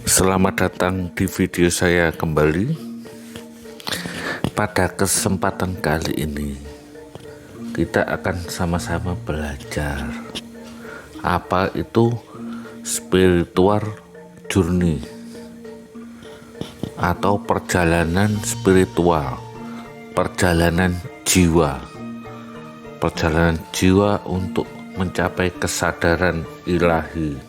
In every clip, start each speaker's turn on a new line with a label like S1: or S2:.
S1: Selamat datang di video saya kembali. Pada kesempatan kali ini kita akan sama-sama belajar apa itu spiritual journey atau perjalanan spiritual, perjalanan jiwa untuk mencapai kesadaran ilahi,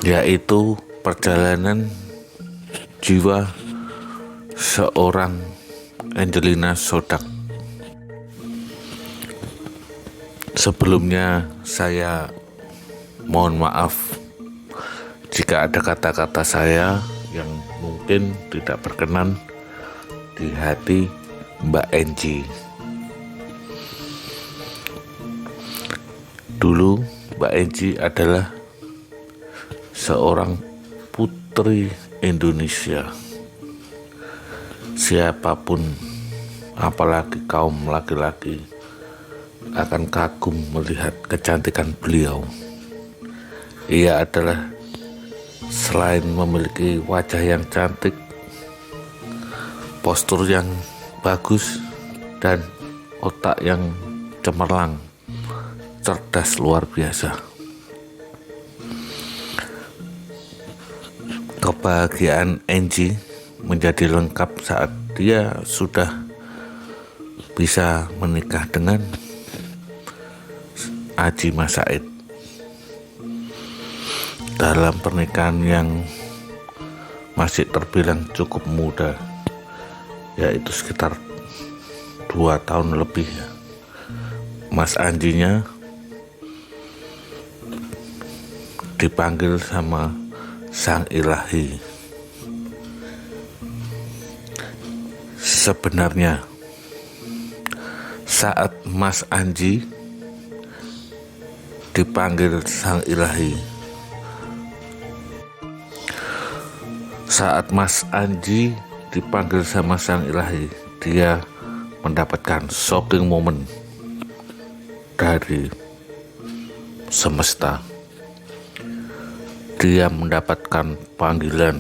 S1: yaitu perjalanan jiwa seorang Angelina Sodак. Sebelumnya saya mohon maaf jika ada kata-kata saya yang mungkin tidak berkenan di hati Mbak Angie. Dulu Mbak Angie adalah seorang putri Indonesia. Siapapun, apalagi kaum laki-laki, akan kagum melihat kecantikan beliau. Ia adalah selain memiliki wajah yang cantik, postur yang bagus, dan otak yang cemerlang, cerdas luar biasa. Kebahagiaan Angie menjadi lengkap saat dia sudah bisa menikah dengan Aji Mas Said. Dalam pernikahan yang masih terbilang cukup muda, yaitu sekitar 2 tahun lebih, Mas Anjinya dipanggil sama Sang Ilahi. Sebenarnya saat Mas Anji dipanggil Sang Ilahi, dia mendapatkan shocking moment dari semesta. Dia mendapatkan panggilan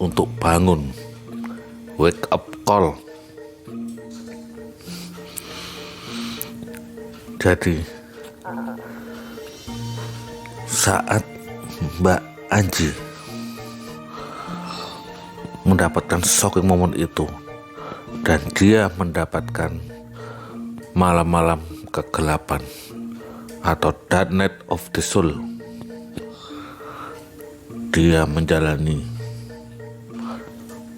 S1: untuk bangun, wake up call. Jadi saat Mbak Angie mendapatkan shocking moment itu, dan dia mendapatkan malam-malam kegelapan atau dark night of the soul, dia menjalani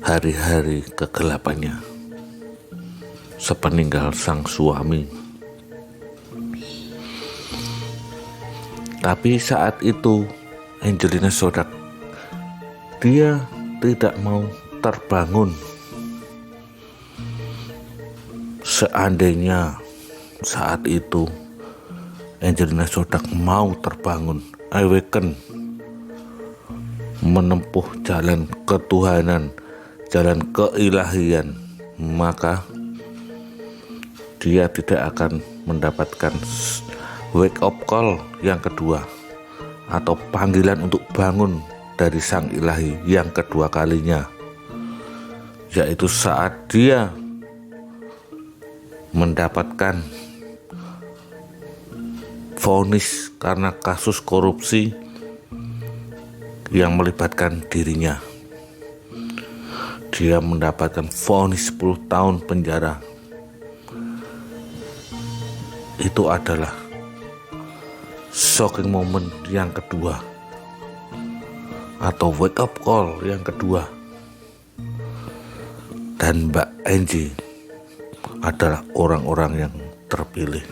S1: hari-hari kegelapannya sepeninggal sang suami. Tapi saat itu Angelina Sodак, dia tidak mau terbangun. Seandainya saat itu Angelina Sodак mau terbangun, awaken, menempuh jalan ketuhanan, jalan keilahian, maka dia tidak akan mendapatkan wake up call yang kedua atau panggilan untuk bangun dari Sang Ilahi yang kedua kalinya, yaitu saat dia mendapatkan vonis karena kasus korupsi yang melibatkan dirinya. Dia mendapatkan vonis 10 tahun penjara. Itu adalah shocking moment yang kedua atau wake up call yang kedua. Dan Mbak Angie adalah orang-orang yang terpilih.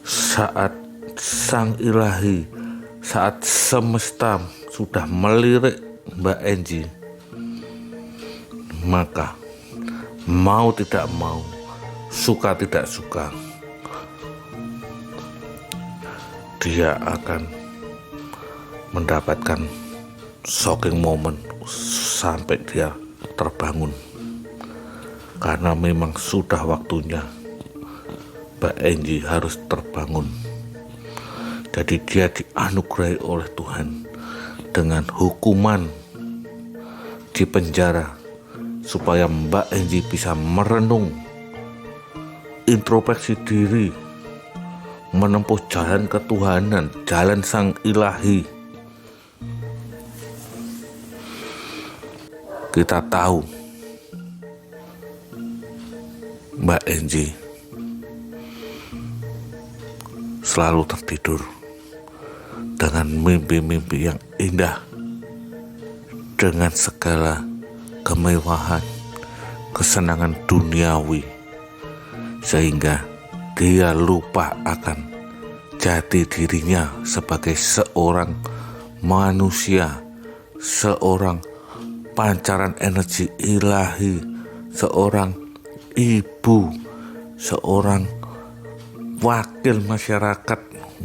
S1: Saat Sang Ilahi, saat semesta sudah melirik Mbak Angie, maka mau tidak mau, suka tidak suka, dia akan mendapatkan shocking moment sampai dia terbangun, karena memang sudah waktunya Mbak Angie harus terbangun. Jadi dia dianugerahi oleh Tuhan dengan hukuman di penjara supaya Mbak Enji bisa merenung, introspeksi diri, menempuh jalan ketuhanan, jalan Sang Ilahi. Kita tahu Mbak Enji selalu tertidur dengan mimpi-mimpi yang indah, dengan segala kemewahan, kesenangan duniawi, sehingga dia lupa akan jati dirinya sebagai seorang manusia, seorang pancaran energi ilahi, seorang ibu, seorang wakil masyarakat,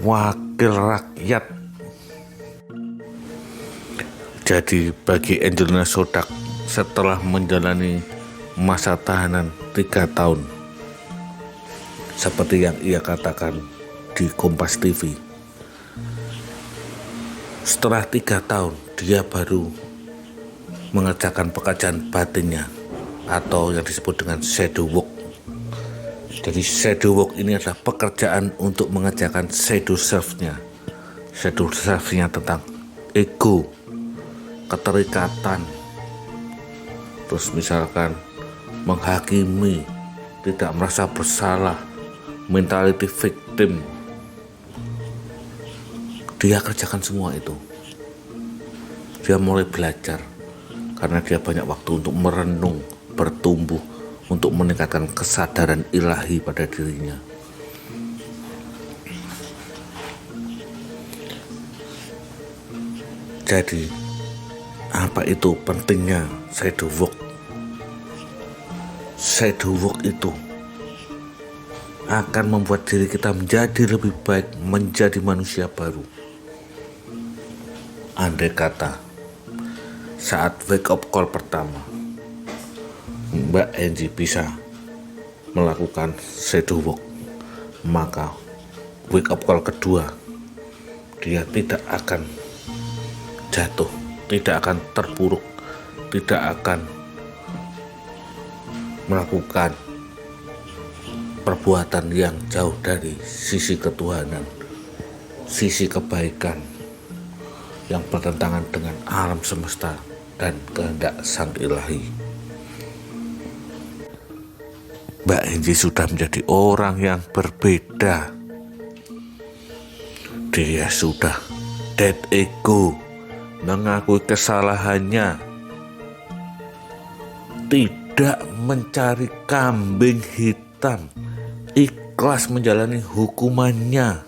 S1: wakil rakyat. Jadi bagi Angelina Sondakh, setelah menjalani masa tahanan 3 tahun, seperti yang ia katakan di Kompas TV, setelah 3 tahun dia baru mengerjakan pekerjaan batinnya atau yang disebut dengan shadow work. Jadi shadow work ini adalah pekerjaan untuk mengerjakan shadow self-nya. Shadow self-nya tentang ego, keterikatan, terus misalkan menghakimi, tidak merasa bersalah, mentality victim. Dia kerjakan semua itu. Dia mulai belajar karena dia banyak waktu untuk merenung, bertumbuh, untuk meningkatkan kesadaran ilahi pada dirinya. Jadi apa itu pentingnya shadow work? Shadow work itu akan membuat diri kita menjadi lebih baik, menjadi manusia baru. Andai kata saat wake up call pertama Mbak Enji bisa melakukan shadow work, maka wake up call kedua dia tidak akan jatuh, tidak akan terpuruk, tidak akan melakukan perbuatan yang jauh dari sisi ketuhanan, sisi kebaikan yang bertentangan dengan alam semesta dan kehendak Sang Ilahi. Mbak Enji sudah menjadi orang yang berbeda. Dia sudah dead ego, mengakui kesalahannya, tidak mencari kambing hitam, ikhlas menjalani hukumannya,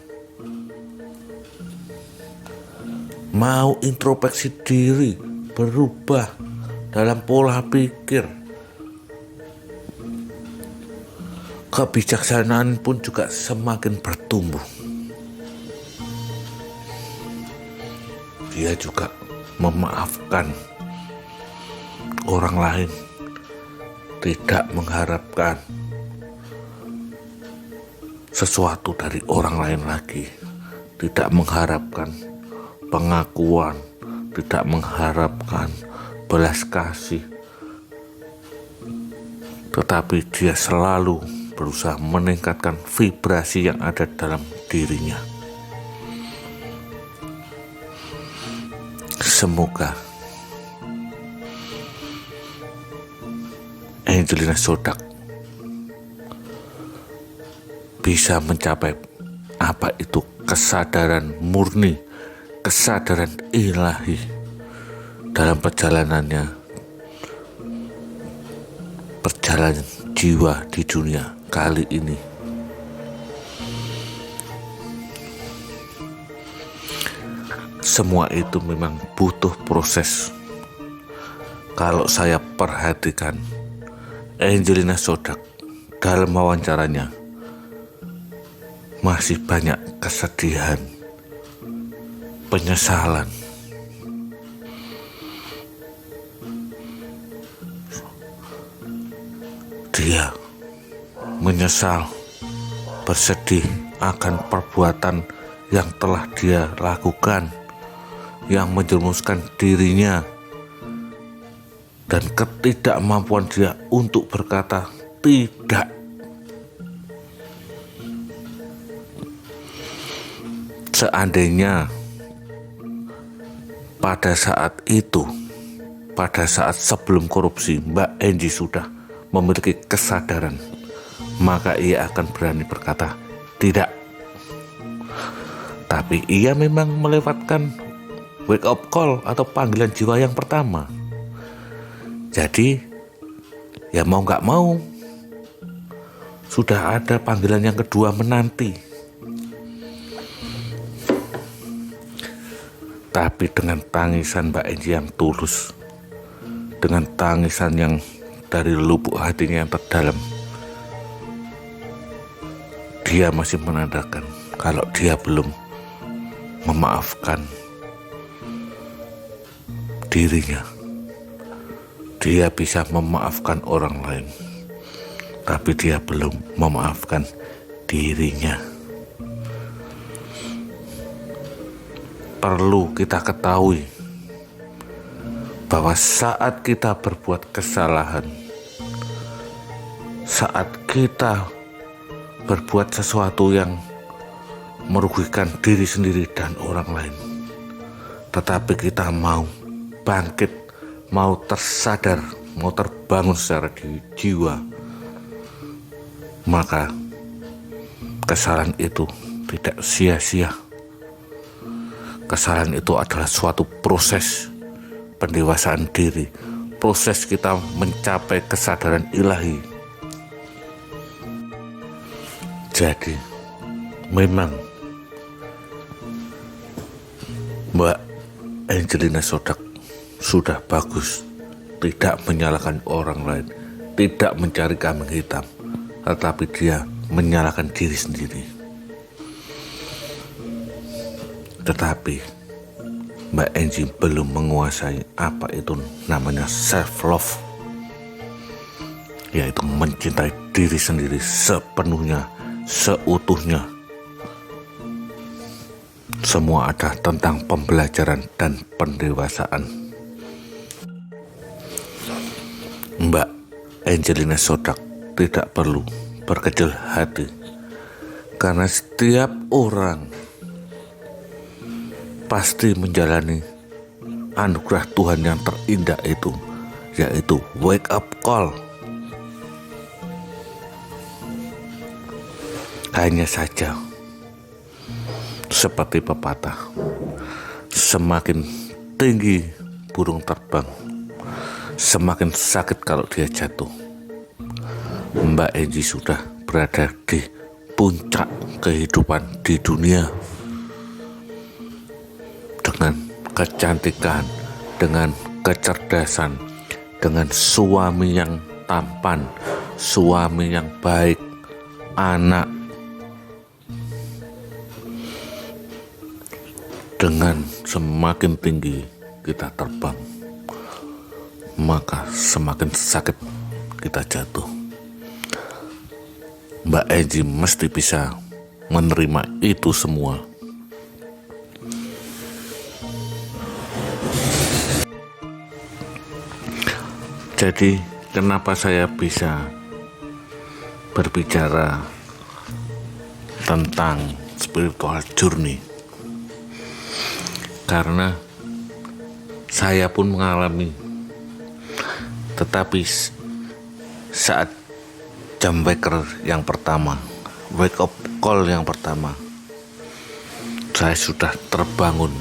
S1: mau introspeksi diri, berubah dalam pola pikir. Kebijaksanaan pun juga semakin bertumbuh. Dia juga memaafkan orang lain, tidak mengharapkan sesuatu dari orang lain lagi, tidak mengharapkan pengakuan, tidak mengharapkan belas kasih, tetapi dia selalu berusaha meningkatkan vibrasi yang ada dalam dirinya. Semoga Angelina Sondakh bisa mencapai apa itu kesadaran murni, kesadaran ilahi dalam perjalanannya, perjalanan jiwa di dunia kali ini. Semua itu memang butuh proses. Kalau saya perhatikan Angelina Sondakh dalam wawancaranya, masih banyak kesedihan, penyesalan. Dia menyesal, bersedih akan perbuatan yang telah dia lakukan, yang menjerumuskan dirinya, dan ketidakmampuan dia untuk berkata tidak. Seandainya pada saat itu, pada saat sebelum korupsi, Mbak Enji sudah memiliki kesadaran, maka ia akan berani berkata tidak. Tapi ia memang melewatkan wake up call atau panggilan jiwa yang pertama. Jadi ya mau gak mau sudah ada panggilan yang kedua menanti. Tapi dengan tangisan Mbak Enji yang tulus, dengan tangisan yang dari lubuk hatinya yang terdalam, dia masih menandakan kalau dia belum memaafkan dirinya. Dia bisa memaafkan orang lain, tapi dia belum memaafkan dirinya. Perlu kita ketahui bahwa saat kita berbuat kesalahan, saat kita berbuat sesuatu yang merugikan diri sendiri dan orang lain, tetapi kita mau bangkit, mau tersadar, mau terbangun secara jiwa, maka kesalahan itu tidak sia-sia. Kesalahan itu adalah suatu proses pendewasaan diri, proses kita mencapai kesadaran ilahi. Jadi memang Mbak Angelina Sodak sudah bagus, tidak menyalahkan orang lain, tidak mencari kambing hitam, tetapi dia menyalahkan diri sendiri. Tetapi Mbak Enji belum menguasai apa itu namanya self-love, yaitu mencintai diri sendiri sepenuhnya, seutuhnya. Semua ada tentang pembelajaran dan pendewasaan. Mbak Angelina Sodak tidak perlu berkecil hati, karena setiap orang pasti menjalani anugerah Tuhan yang terindah itu, yaitu wake up call. Hanya saja seperti pepatah, semakin tinggi burung terbang, semakin sakit kalau dia jatuh. Mbak Enji sudah berada di puncak kehidupan di dunia, dengan kecantikan, dengan kecerdasan, dengan suami yang tampan, suami yang baik, anak. Dengan semakin tinggi kita terbang, maka semakin sakit kita jatuh. Mbak Enji mesti bisa menerima itu semua. Jadi kenapa saya bisa berbicara tentang spiritual journey? Karena saya pun mengalami, tetapi saat jam waker yang pertama, wake up call yang pertama, saya sudah terbangun.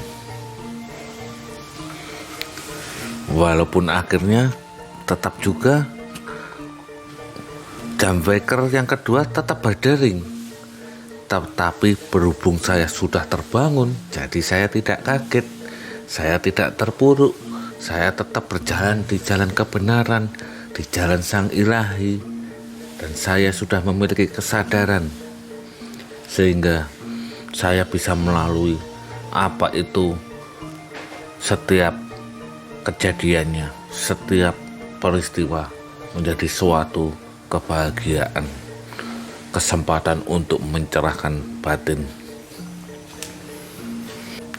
S1: Walaupun akhirnya tetap juga jam waker yang kedua tetap berdering, tetapi berhubung saya sudah terbangun, jadi saya tidak kaget, saya tidak terpuruk, saya tetap berjalan di jalan kebenaran, di jalan Sang Ilahi, dan saya sudah memiliki kesadaran sehingga saya bisa melalui apa itu setiap kejadiannya, setiap peristiwa menjadi suatu kebahagiaan, kesempatan untuk mencerahkan batin.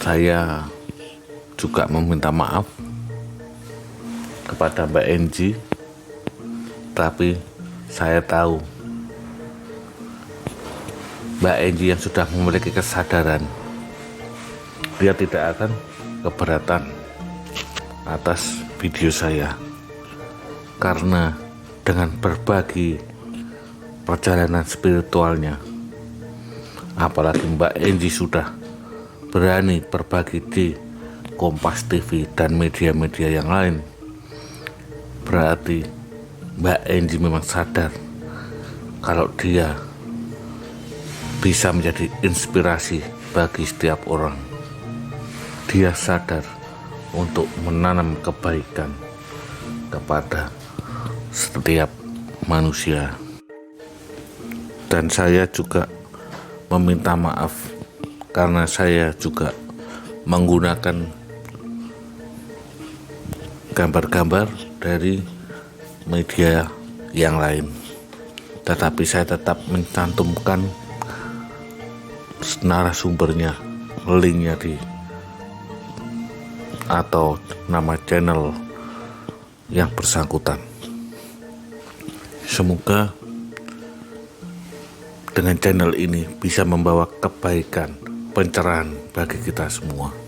S1: Saya juga meminta maaf kepada Mbak Enji, tapi saya tahu Mbak Enji yang sudah memiliki kesadaran, dia tidak akan keberatan atas video saya, karena dengan berbagi perjalanan spiritualnya, apalagi Mbak Enji sudah berani berbagi di Kompas TV dan media-media yang lain, berarti Mbak Enji memang sadar kalau dia bisa menjadi inspirasi bagi setiap orang. Dia sadar untuk menanam kebaikan kepada setiap manusia. Dan saya juga meminta maaf karena saya juga menggunakan gambar-gambar dari media yang lain, tetapi saya tetap mencantumkan narasumbernya, linknya atau nama channel yang bersangkutan. Semoga dengan channel ini bisa membawa kebaikan, pencerahan bagi kita semua.